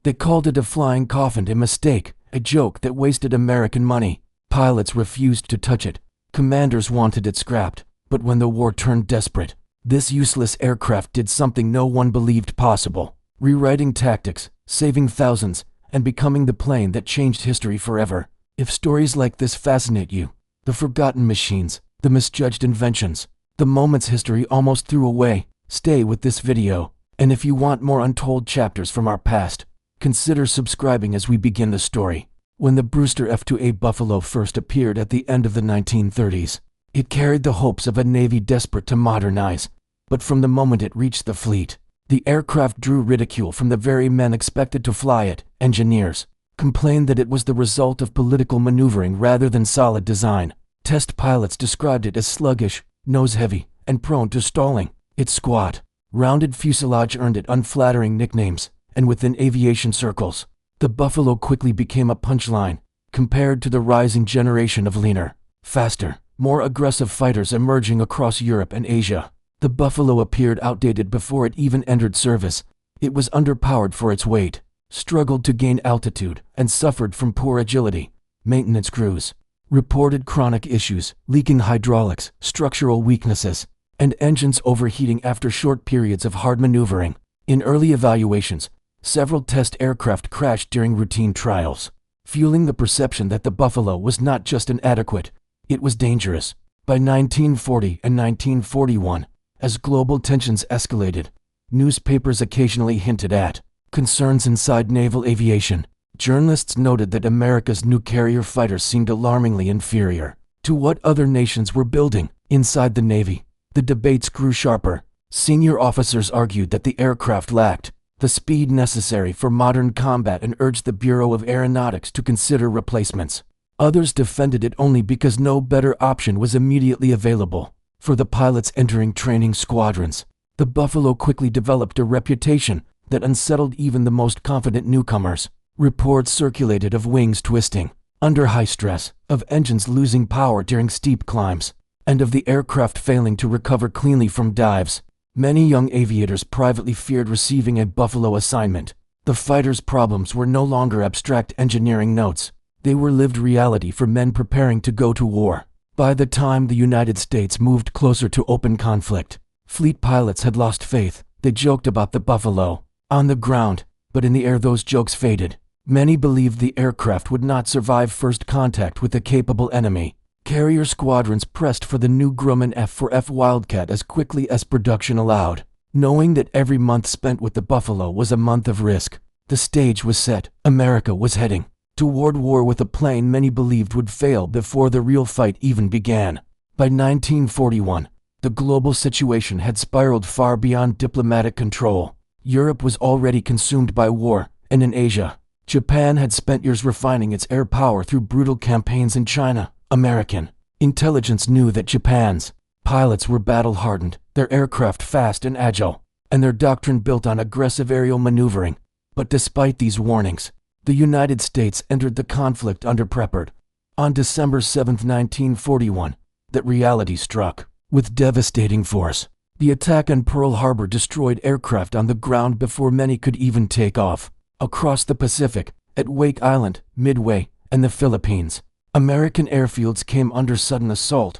They called it a flying coffin, a mistake, a joke that wasted American money. Pilots refused to touch it. Commanders wanted it scrapped. But when the war turned desperate, this useless aircraft did something no one believed possible, rewriting tactics, saving thousands, and becoming the plane that changed history forever. If stories like this fascinate you, the forgotten machines, the misjudged inventions, the moments history almost threw away, stay with this video. And if you want more untold chapters from our past, consider subscribing as we begin the story. When the Brewster F-2A Buffalo first appeared at the end of the 1930s, it carried the hopes of a Navy desperate to modernize. But from the moment it reached the fleet, the aircraft drew ridicule from the very men expected to fly it. Engineers complained that it was the result of political maneuvering rather than solid design. Test pilots described it as sluggish, nose-heavy, and prone to stalling. Its squat, rounded fuselage earned it unflattering nicknames, and within aviation circles, the Buffalo quickly became a punchline, compared to the rising generation of leaner, faster, more aggressive fighters emerging across Europe and Asia. The Buffalo appeared outdated before it even entered service. It was underpowered for its weight, struggled to gain altitude, and suffered from poor agility. Maintenance crews reported chronic issues, leaking hydraulics, structural weaknesses, and engines overheating after short periods of hard maneuvering. In early evaluations, several test aircraft crashed during routine trials, fueling the perception that the Buffalo was not just inadequate, it was dangerous. By 1940 and 1941, as global tensions escalated, newspapers occasionally hinted at concerns inside naval aviation. Journalists noted that America's new carrier fighters seemed alarmingly inferior to what other nations were building. Inside the Navy, the debates grew sharper. Senior officers argued that the aircraft lacked the speed necessary for modern combat and urged the Bureau of Aeronautics to consider replacements. Others defended it only because no better option was immediately available. For the pilots entering training squadrons, the Buffalo quickly developed a reputation that unsettled even the most confident newcomers. Reports circulated of wings twisting under high stress, of engines losing power during steep climbs, and of the aircraft failing to recover cleanly from dives. Many young aviators privately feared receiving a Buffalo assignment. The fighter's problems were no longer abstract engineering notes. They were lived reality for men preparing to go to war. By the time the United States moved closer to open conflict, fleet pilots had lost faith. They joked about the Buffalo on the ground, but in the air those jokes faded. Many believed the aircraft would not survive first contact with a capable enemy. Carrier squadrons pressed for the new Grumman F-4F Wildcat as quickly as production allowed, knowing that every month spent with the Buffalo was a month of risk. The stage was set. America was heading toward war with a plane many believed would fail before the real fight even began. By 1941, the global situation had spiraled far beyond diplomatic control. Europe was already consumed by war, and in Asia, Japan had spent years refining its air power through brutal campaigns in China. American intelligence knew that Japan's pilots were battle-hardened, their aircraft fast and agile, and their doctrine built on aggressive aerial maneuvering. But despite these warnings, the United States entered the conflict underprepared. On December 7, 1941, that reality struck with devastating force. The attack on Pearl Harbor destroyed aircraft on the ground before many could even take off. Across the Pacific, at Wake Island, Midway, and the Philippines, American airfields came under sudden assault.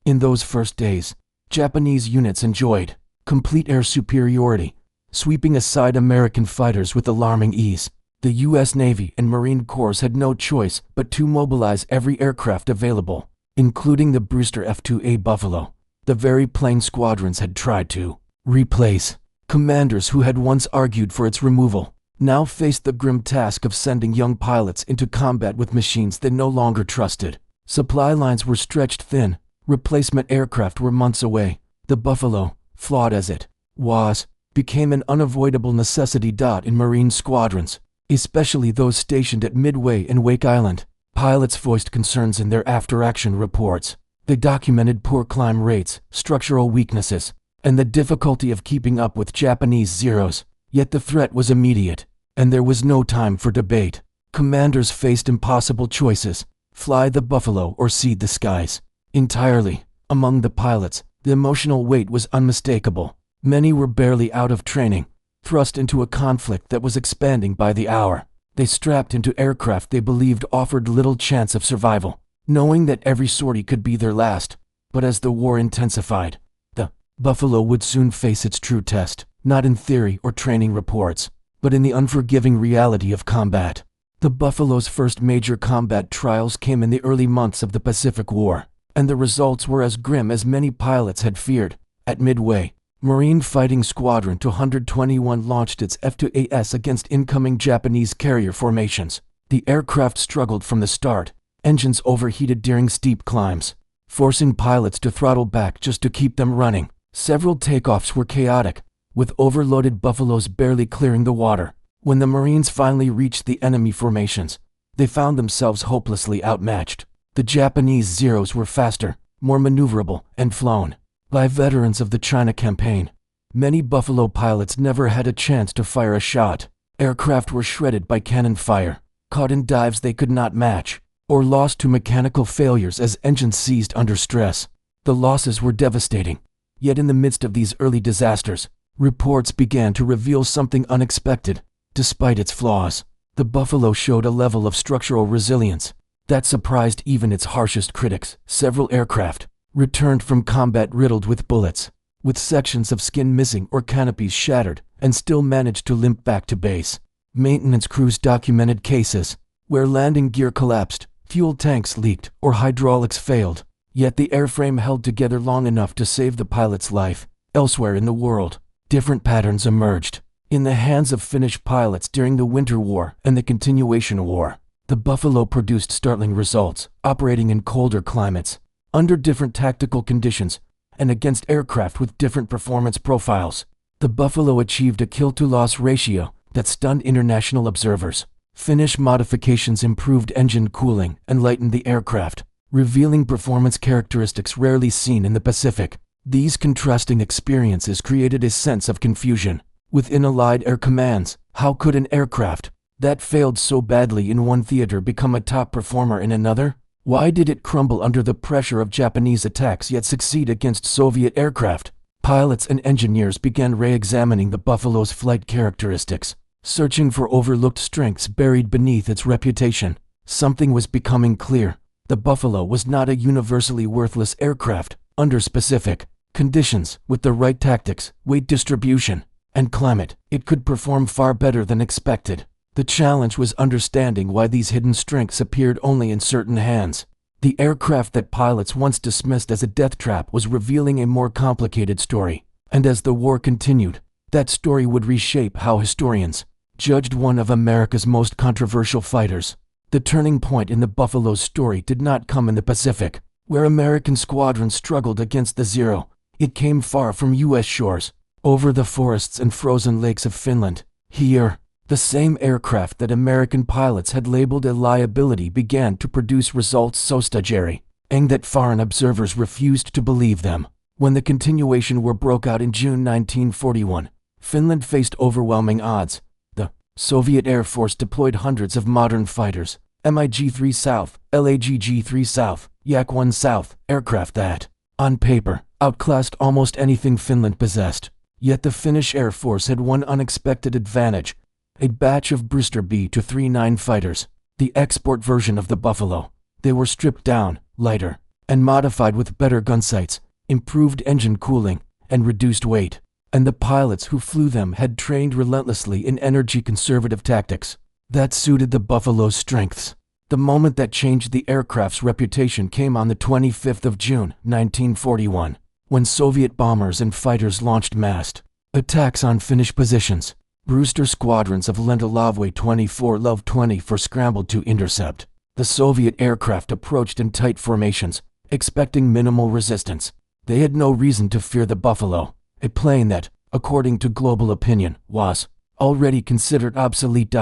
In those first days, Japanese units enjoyed complete air superiority, sweeping aside American fighters with alarming ease. The U.S. Navy and Marine Corps had no choice but to mobilize every aircraft available, including the Brewster F-2A Buffalo, the very plane squadrons had tried to replace. Commanders who had once argued for its removal now faced the grim task of sending young pilots into combat with machines they no longer trusted. Supply lines were stretched thin. Replacement aircraft were months away. The Buffalo, flawed as it was, became an unavoidable necessity. In Marine squadrons, especially those stationed at Midway and Wake Island, pilots voiced concerns in their after-action reports. They documented poor climb rates, structural weaknesses, and the difficulty of keeping up with Japanese Zeros. Yet the threat was immediate, and there was no time for debate. Commanders faced impossible choices: fly the Buffalo or cede the skies. Entirely, among the pilots, the emotional weight was unmistakable. Many were barely out of training, thrust into a conflict that was expanding by the hour. They strapped into aircraft they believed offered little chance of survival, knowing that every sortie could be their last. But as the war intensified, the Buffalo would soon face its true test, not in theory or training reports, but in the unforgiving reality of combat. The Buffalo's first major combat trials came in the early months of the Pacific War, and the results were as grim as many pilots had feared. At Midway, Marine Fighting Squadron 221 launched its F-2AS against incoming Japanese carrier formations. The aircraft struggled from the start, engines overheated during steep climbs, forcing pilots to throttle back just to keep them running. Several takeoffs were chaotic, with overloaded Buffaloes barely clearing the water. When the Marines finally reached the enemy formations, they found themselves hopelessly outmatched. The Japanese Zeros were faster, more maneuverable, and flown by veterans of the China campaign. Many Buffalo pilots never had a chance to fire a shot. Aircraft were shredded by cannon fire, caught in dives they could not match, or lost to mechanical failures as engines seized under stress. The losses were devastating. Yet in the midst of these early disasters, reports began to reveal something unexpected. Despite its flaws, the Buffalo showed a level of structural resilience that surprised even its harshest critics. Several aircraft returned from combat riddled with bullets, with sections of skin missing or canopies shattered, and still managed to limp back to base. Maintenance crews documented cases where landing gear collapsed, fuel tanks leaked, or hydraulics failed. Yet the airframe held together long enough to save the pilot's life. Elsewhere in the world, different patterns emerged. In the hands of Finnish pilots during the Winter War and the Continuation War, the Buffalo produced startling results, operating in colder climates, under different tactical conditions, and against aircraft with different performance profiles. The Buffalo achieved a kill-to-loss ratio that stunned international observers. Finnish modifications improved engine cooling and lightened the aircraft, revealing performance characteristics rarely seen in the Pacific. These contrasting experiences created a sense of confusion within Allied air commands. How could an aircraft that failed so badly in one theater become a top performer in another? Why did it crumble under the pressure of Japanese attacks yet succeed against Soviet aircraft? Pilots and engineers began re-examining the Buffalo's flight characteristics, searching for overlooked strengths buried beneath its reputation. Something was becoming clear. The Buffalo was not a universally worthless aircraft. Under specific conditions, with the right tactics, weight distribution, and climate, it could perform far better than expected. The challenge was understanding why these hidden strengths appeared only in certain hands. The aircraft that pilots once dismissed as a death trap was revealing a more complicated story. And as the war continued, that story would reshape how historians judged one of America's most controversial fighters. The turning point in the Buffalo's story did not come in the Pacific, where American squadrons struggled against the Zero. It came far from U.S. shores, over the forests and frozen lakes of Finland. Here, the same aircraft that American pilots had labeled a liability began to produce results so staggering that foreign observers refused to believe them. When the Continuation War broke out in June 1941, Finland faced overwhelming odds. The Soviet Air Force deployed hundreds of modern fighters, MiG-3 South, LAGG-3 South, Yak-1 South, aircraft that, on paper, outclassed almost anything Finland possessed. Yet the Finnish Air Force had one unexpected advantage: a batch of Brewster B-239 fighters, the export version of the Buffalo. They were stripped down, lighter, and modified with better gun sights, improved engine cooling, and reduced weight. And the pilots who flew them had trained relentlessly in energy-conservative tactics that suited the Buffalo's strengths. The moment that changed the aircraft's reputation came on the 25th of June, 1941. When Soviet bombers and fighters launched massed attacks on Finnish positions. Brewster squadrons of Lentolavue 24 Love 24 scrambled to intercept. The Soviet aircraft approached in tight formations, expecting minimal resistance. They had no reason to fear the Buffalo, a plane that, according to global opinion, was already considered obsolete.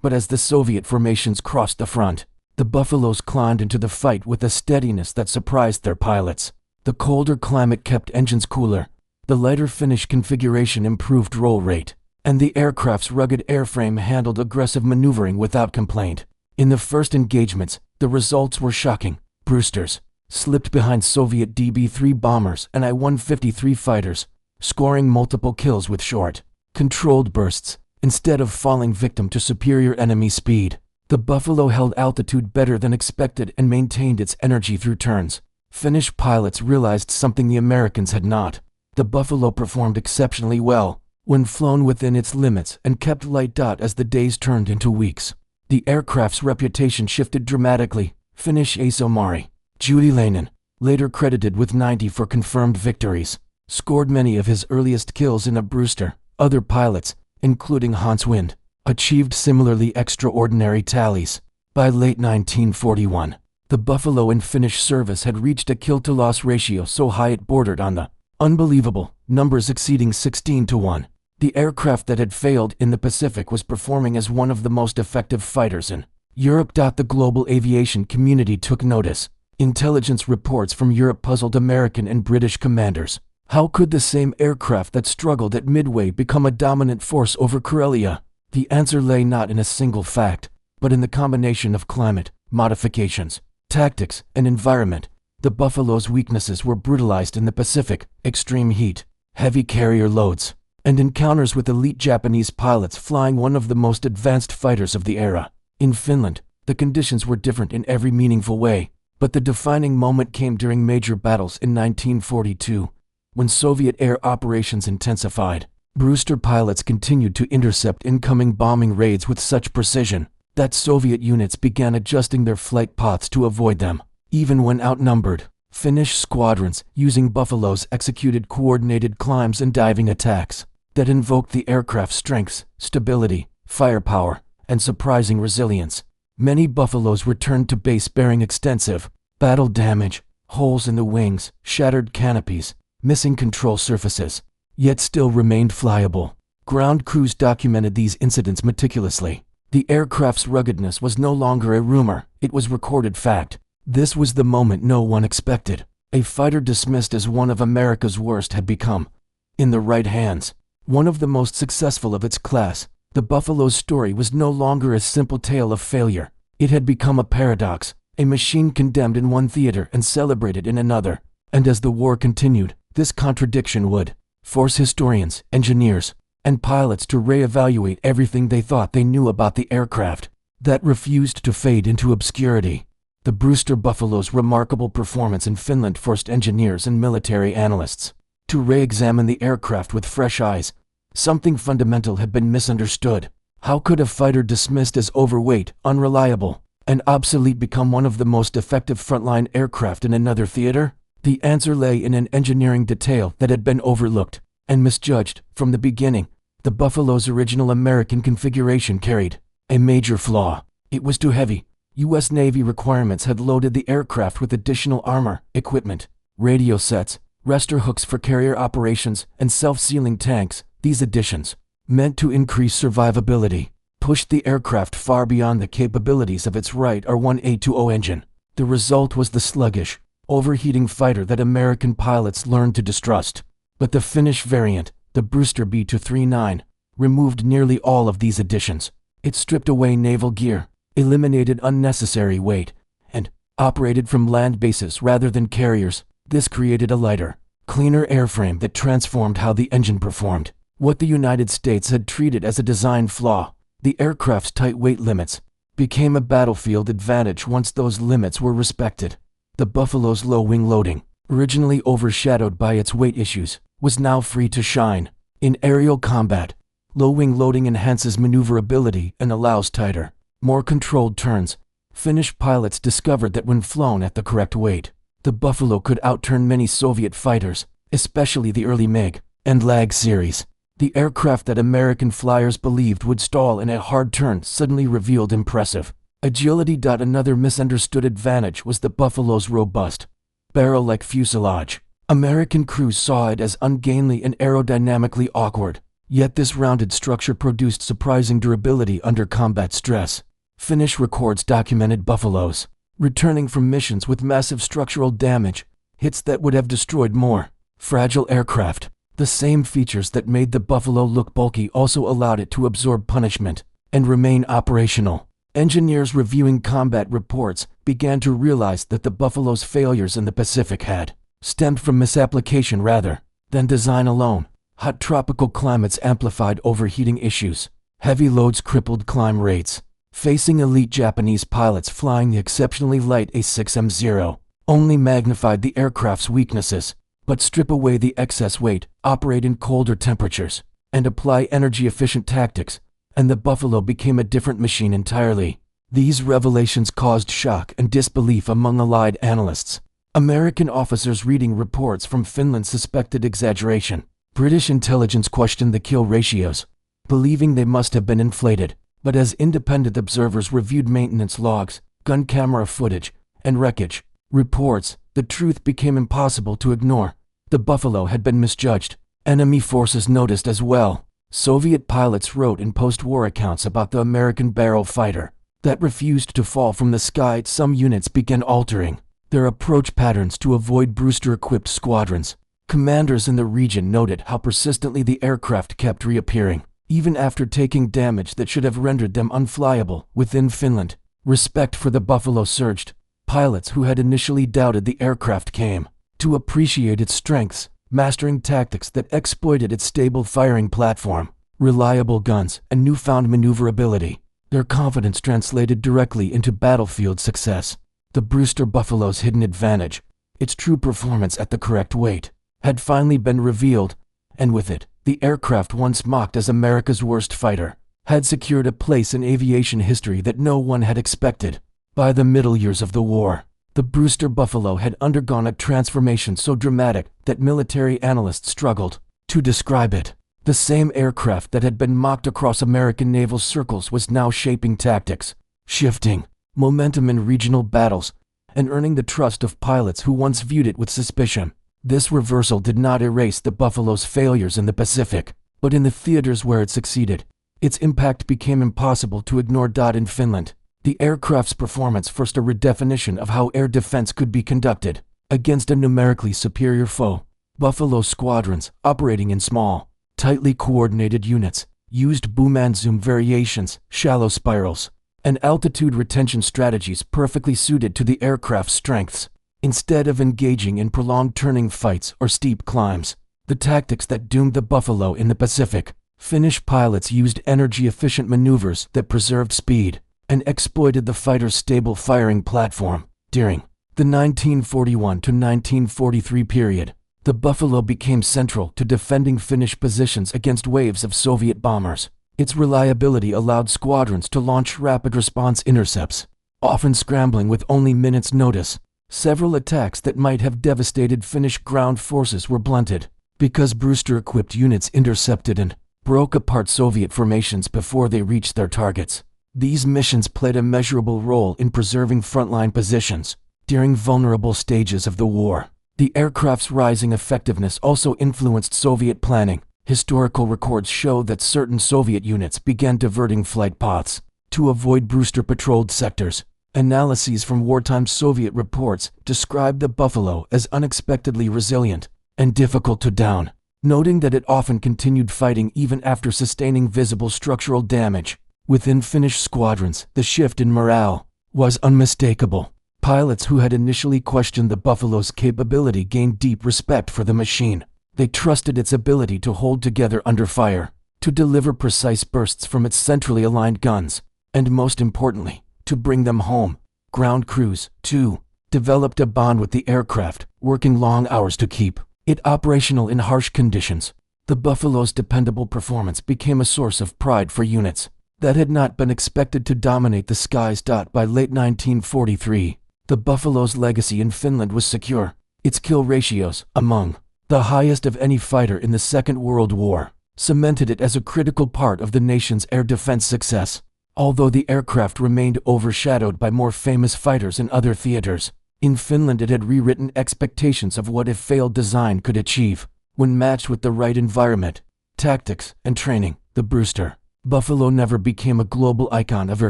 But as the Soviet formations crossed the front, the Buffaloes climbed into the fight with a steadiness that surprised their pilots. The colder climate kept engines cooler, the lighter Finnish configuration improved roll rate, and the aircraft's rugged airframe handled aggressive maneuvering without complaint. In the first engagements, the results were shocking. Brewsters slipped behind Soviet DB-3 bombers and I-153 fighters, scoring multiple kills with short controlled bursts, instead of falling victim to superior enemy speed. The Buffalo held altitude better than expected and maintained its energy through turns. Finnish pilots realized something the Americans had not. The Buffalo performed exceptionally well when flown within its limits and kept light. As the days turned into weeks, the aircraft's reputation shifted dramatically. Finnish ace Omari Juutilainen, later credited with 90 for confirmed victories, scored many of his earliest kills in a Brewster. Other pilots, including Hans Wind, achieved similarly extraordinary tallies. By late 1941, the Buffalo in Finnish service had reached a kill-to-loss ratio so high it bordered on the unbelievable, numbers exceeding 16-1. The aircraft that had failed in the Pacific was performing as one of the most effective fighters in Europe. The global aviation community took notice. Intelligence reports from Europe puzzled American and British commanders. How could the same aircraft that struggled at Midway become a dominant force over Karelia? The answer lay not in a single fact, but in the combination of climate, modifications, tactics, and environment. The Buffalo's weaknesses were brutalized in the Pacific: extreme heat, heavy carrier loads, and encounters with elite Japanese pilots flying one of the most advanced fighters of the era. In Finland, the conditions were different in every meaningful way, but the defining moment came during major battles in 1942, when Soviet air operations intensified. Brewster pilots continued to intercept incoming bombing raids with such precision that Soviet units began adjusting their flight paths to avoid them. Even when outnumbered, Finnish squadrons using Buffaloes executed coordinated climbs and diving attacks that invoked the aircraft's strengths, stability, firepower, and surprising resilience. Many Buffaloes returned to base bearing extensive battle damage, holes in the wings, shattered canopies, missing control surfaces, yet still remained flyable. Ground crews documented these incidents meticulously. The aircraft's ruggedness was no longer a rumor, it was recorded fact. This was the moment no one expected. A fighter dismissed as one of America's worst had become, in the right hands, one of the most successful of its class. The Buffalo's story was no longer a simple tale of failure. It had become a paradox, a machine condemned in one theater and celebrated in another. And as the war continued, this contradiction would force historians, engineers, and pilots to reevaluate everything they thought they knew about the aircraft that refused to fade into obscurity. The Brewster Buffalo's remarkable performance in Finland forced engineers and military analysts to re-examine the aircraft with fresh eyes. Something fundamental had been misunderstood. How could a fighter dismissed as overweight, unreliable, and obsolete become one of the most effective frontline aircraft in another theater? The answer lay in an engineering detail that had been overlooked and misjudged from the beginning. The Buffalo's original American configuration carried a major flaw. It was too heavy. U.S. Navy requirements had loaded the aircraft with additional armor, equipment, radio sets, rester hooks for carrier operations, and self-sealing tanks. These additions, meant to increase survivability, pushed the aircraft far beyond the capabilities of its Wright R1A20 engine. The result was the sluggish, overheating fighter that American pilots learned to distrust. But the Finnish variant, the Brewster B239, removed nearly all of these additions. It stripped away naval gear, eliminated unnecessary weight, and operated from land bases rather than carriers. This created a lighter, cleaner airframe that transformed how the engine performed. What the United States had treated as a design flaw, the aircraft's tight weight limits, became a battlefield advantage once those limits were respected. The Buffalo's low wing loading, originally overshadowed by its weight issues, was now free to shine. In aerial combat, low wing loading enhances maneuverability and allows tighter, more controlled turns. Finnish pilots discovered that when flown at the correct weight, the Buffalo could outturn many Soviet fighters, especially the early MiG and LAG series. The aircraft that American flyers believed would stall in a hard turn suddenly revealed impressive agility. Another misunderstood advantage was the Buffalo's robust, barrel-like fuselage. American crews saw it as ungainly and aerodynamically awkward, yet this rounded structure produced surprising durability under combat stress. Finnish records documented Buffaloes returning from missions with massive structural damage, hits that would have destroyed more fragile aircraft. The same features that made the Buffalo look bulky also allowed it to absorb punishment and remain operational. Engineers reviewing combat reports began to realize that the Buffalo's failures in the Pacific had stemmed from misapplication rather than design alone. Hot tropical climates amplified overheating issues. Heavy loads crippled climb rates. Facing elite Japanese pilots flying the exceptionally light A6M0 only magnified the aircraft's weaknesses. But strip away the excess weight, operate in colder temperatures, and apply energy-efficient tactics, and the Buffalo became a different machine entirely. These revelations caused shock and disbelief among Allied analysts. American officers reading reports from Finland suspected exaggeration. British intelligence questioned the kill ratios, believing they must have been inflated. But as independent observers reviewed maintenance logs, gun camera footage, and wreckage reports, the truth became impossible to ignore. The Buffalo had been misjudged. Enemy forces noticed as well. Soviet pilots wrote in post-war accounts about the American Barrel fighter that refused to fall from the sky. Some units began altering their approach patterns to avoid Brewster-equipped squadrons. Commanders in the region noted how persistently the aircraft kept reappearing, even after taking damage that should have rendered them unflyable. Within Finland, respect for the Buffalo surged. Pilots who had initially doubted the aircraft came to appreciate its strengths, mastering tactics that exploited its stable firing platform, reliable guns, and newfound maneuverability. Their confidence translated directly into battlefield success. The Brewster Buffalo's hidden advantage, its true performance at the correct weight, had finally been revealed, and with it, the aircraft once mocked as America's worst fighter had secured a place in aviation history that no one had expected. By the middle years of the war, the Brewster Buffalo had undergone a transformation so dramatic that military analysts struggled to describe it. The same aircraft that had been mocked across American naval circles was now shaping tactics, shifting momentum in regional battles, and earning the trust of pilots who once viewed it with suspicion. This reversal did not erase the Buffalo's failures in the Pacific, but in the theaters where it succeeded, its impact became impossible to ignore. In Finland, the aircraft's performance forced a redefinition of how air defense could be conducted against a numerically superior foe. Buffalo squadrons, operating in small, tightly coordinated units, used boom and zoom variations, shallow spirals, and altitude retention strategies perfectly suited to the aircraft's strengths. Instead of engaging in prolonged turning fights or steep climbs, the tactics that doomed the Buffalo in the Pacific, Finnish pilots used energy-efficient maneuvers that preserved speed and exploited the fighter's stable firing platform. During the 1941 to 1943 period, the Buffalo became central to defending Finnish positions against waves of Soviet bombers. Its reliability allowed squadrons to launch rapid response intercepts, often scrambling with only minutes' notice. Several attacks that might have devastated Finnish ground forces were blunted because Brewster-equipped units intercepted and broke apart Soviet formations before they reached their targets. These missions played a measurable role in preserving frontline positions during vulnerable stages of the war. The aircraft's rising effectiveness also influenced Soviet planning. Historical records show that certain Soviet units began diverting flight paths to avoid Brewster-patrolled sectors. Analyses from wartime Soviet reports describe the Buffalo as unexpectedly resilient and difficult to down, noting that it often continued fighting even after sustaining visible structural damage. Within Finnish squadrons, the shift in morale was unmistakable. Pilots who had initially questioned the Buffalo's capability gained deep respect for the machine. They trusted its ability to hold together under fire, to deliver precise bursts from its centrally aligned guns, and most importantly, to bring them home. Ground crews, too, developed a bond with the aircraft, working long hours to keep it operational in harsh conditions. The Buffalo's dependable performance became a source of pride for units that had not been expected to dominate the skies. By late 1943, the Buffalo's legacy in Finland was secure. Its kill ratios, among the highest of any fighter in the Second World War, cemented it as a critical part of the nation's air defense success. Although the aircraft remained overshadowed by more famous fighters in other theaters, in Finland it had rewritten expectations of what a failed design could achieve. When matched with the right environment, tactics, and training, the Brewster Buffalo never became a global icon of air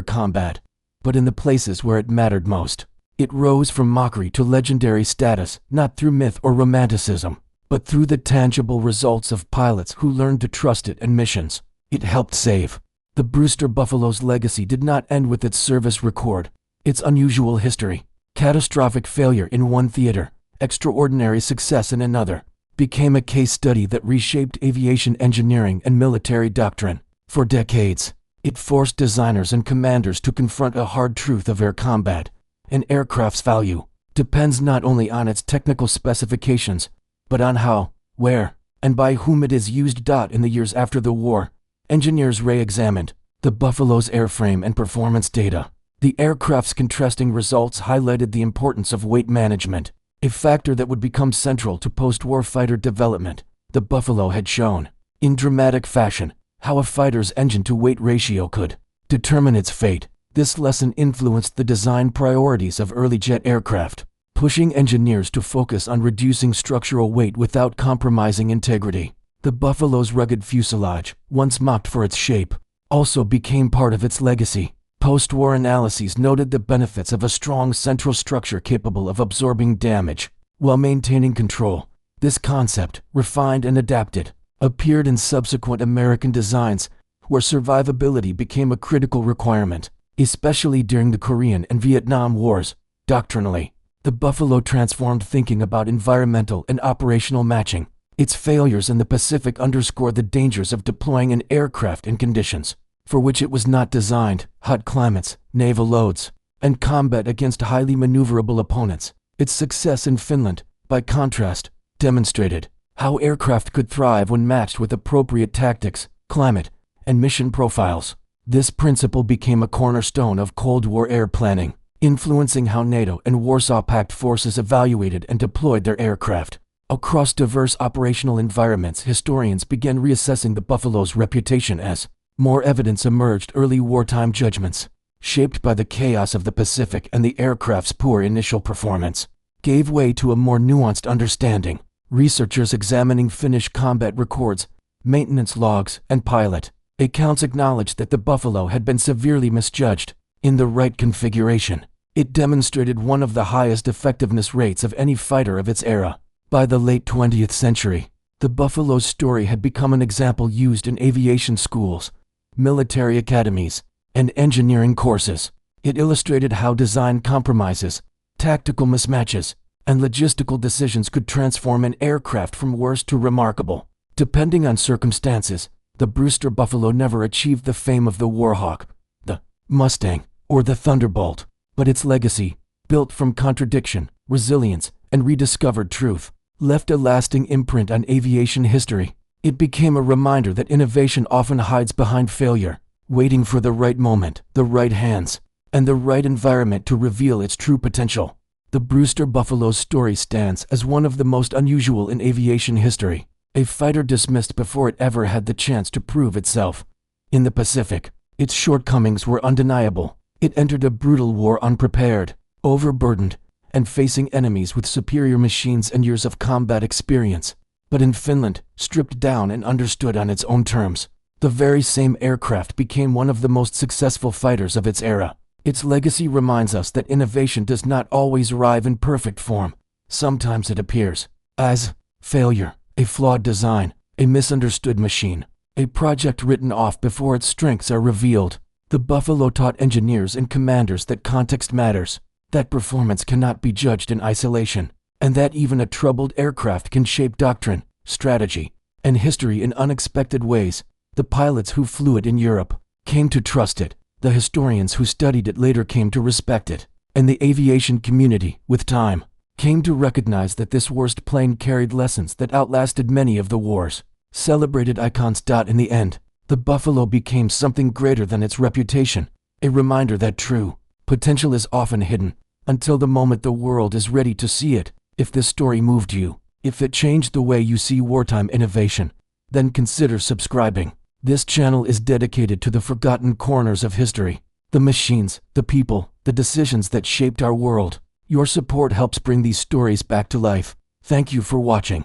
combat. But in the places where it mattered most, it rose from mockery to legendary status, not through myth or romanticism, but through the tangible results of pilots who learned to trust it and missions it helped save. The Brewster Buffalo's legacy did not end with its service record. Its unusual history, catastrophic failure in one theater, extraordinary success in another, became a case study that reshaped aviation engineering and military doctrine. For decades, it forced designers and commanders to confront a hard truth of air combat. An aircraft's value depends not only on its technical specifications, but on how, where, and by whom it is used. In the years after the war, engineers re-examined the Buffalo's airframe and performance data. The aircraft's contrasting results highlighted the importance of weight management, a factor that would become central to post-war fighter development. The Buffalo had shown, in dramatic fashion, how a fighter's engine-to-weight ratio could determine its fate. This lesson influenced the design priorities of early jet aircraft, pushing engineers to focus on reducing structural weight without compromising integrity. The Buffalo's rugged fuselage, once mocked for its shape, also became part of its legacy. Post-war analyses noted the benefits of a strong central structure capable of absorbing damage while maintaining control. This concept, refined and adapted, appeared in subsequent American designs, where survivability became a critical requirement, especially during the Korean and Vietnam Wars. Doctrinally, the Buffalo transformed thinking about environmental and operational matching. Its failures in the Pacific underscored the dangers of deploying an aircraft in conditions for which it was not designed: hot climates, naval loads, and combat against highly maneuverable opponents. Its success in Finland, by contrast, demonstrated how aircraft could thrive when matched with appropriate tactics, climate, and mission profiles. This principle became a cornerstone of Cold War air planning, influencing how NATO and Warsaw Pact forces evaluated and deployed their aircraft. Across diverse operational environments, historians began reassessing the Buffalo's reputation as more evidence emerged. Early wartime judgments, shaped by the chaos of the Pacific and the aircraft's poor initial performance, gave way to a more nuanced understanding. Researchers examining Finnish combat records, maintenance logs, and pilot accounts acknowledged that the Buffalo had been severely misjudged. In the right configuration, it demonstrated one of the highest effectiveness rates of any fighter of its era. By the late 20th century, the Buffalo's story had become an example used in aviation schools, military academies, and engineering courses. It illustrated how design compromises, tactical mismatches, and logistical decisions could transform an aircraft from worse to remarkable. Depending on circumstances, the Brewster Buffalo never achieved the fame of the Warhawk, the Mustang, or the Thunderbolt, but its legacy, built from contradiction, resilience, and rediscovered truth, left a lasting imprint on aviation history. It became a reminder that innovation often hides behind failure, waiting for the right moment, the right hands, and the right environment to reveal its true potential. The Brewster Buffalo's story stands as one of the most unusual in aviation history, a fighter dismissed before it ever had the chance to prove itself. In the Pacific, its shortcomings were undeniable. It entered a brutal war unprepared, overburdened, and facing enemies with superior machines and years of combat experience. But in Finland, stripped down and understood on its own terms, the very same aircraft became one of the most successful fighters of its era. Its legacy reminds us that innovation does not always arrive in perfect form. Sometimes it appears as failure, a flawed design, a misunderstood machine, a project written off before its strengths are revealed. The Buffalo taught engineers and commanders that context matters, that performance cannot be judged in isolation, and that even a troubled aircraft can shape doctrine, strategy, and history in unexpected ways. The pilots who flew it in Europe came to trust it, the historians who studied it later came to respect it, and the aviation community, with time, came to recognize that this worst plane carried lessons that outlasted many of the war's celebrated icons. In the end, the Buffalo became something greater than its reputation, a reminder that true potential is often hidden until the moment the world is ready to see it. If this story moved you, if it changed the way you see wartime innovation, then consider subscribing. This channel is dedicated to the forgotten corners of history, the machines, the people, the decisions that shaped our world. Your support helps bring these stories back to life. Thank you for watching.